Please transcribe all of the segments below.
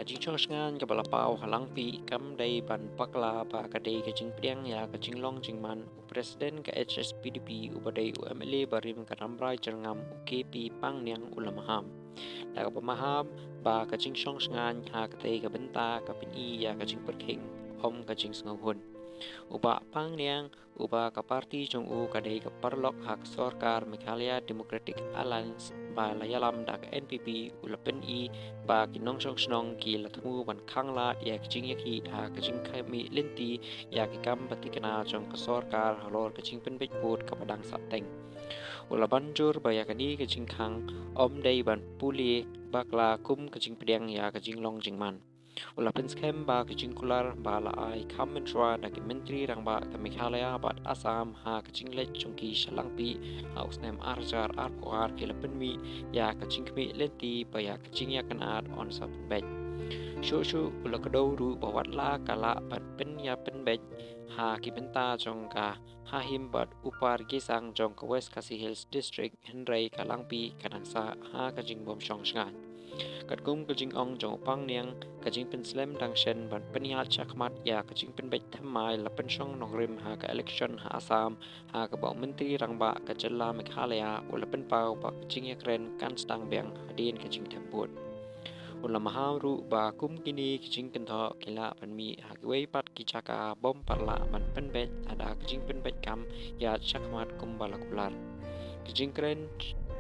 jing Shongshngiañ ka balapau langpih kam dai ban pakla ba ka dai ka jingpyrkhing ya ka jinglong jingman presiden ka HSPDP ubadai UMLA barim ka rambrai jerngam KP Pangniang Maham daga pemaham ba ka jing Shongshngiañ ha ka dai ka benta ka pini ya ka jingpyrkhing om ka jing sngahun uba Pangniang uba ka parti jong u ka dai ka parlok hak sorkar Meghalaya Democratic Alliance ba layalam dak NPP ulapen i ba kinong Shongshngiañ ki latmu ban khangla ya jing yaki ha ka jing khami lenti ya ki kam batikana jong ka sorkar halor ka jing penbet put ka padang sateng ula banjur ba ya kani ka jing khang om dai ban puli bakla kum ka jing pedang ya ka jing long jingman ula penskem ba ka jing kular ba la ai kam mentra dak menteri rang ba ka Meghalaya ba Assam ha ka jing let chungki shalangpi ha usnem arjar arpoar ki lapenmi ya ka jing kmi lenti ba ya ka jing ya kan at on sap bet shu ula kadau ru bawat la kala ban pen ya pen bet ha ki benta jong ka ha him bat upar gisang jong ka West Khasi Hills District Henry ka langpi kanangsa ha ka jing bom Shongshngiañ kat kum ka jing ong jong Pangniang ka jing pen slem dang shen ban pen ya chakmat ya ka jing pen bet thamai la pen shong nongrim ha ka election ha Assam ha ka bawng menteri rang ba ka jella Meghalaya ula pen pau ba ka jing yakren kan stang beng hadin ka jing themput ula Maham ru ba kum kini ka jing kentho kila ban mi ha ki wei pat ki chaka bom parla ban pen bet ada ka jing pen bet kam ya chakmat kum bala kular ka jing kren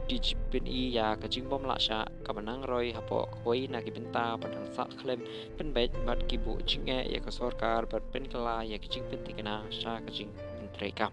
di pen i ya ka jing bom la sha ka banang roi hapoh koi na ki benta padang sa klem pen bet bat ki bu jing ya ka sorkar bat pen kala ya ka jing pen tikana sha ka jing pen trekam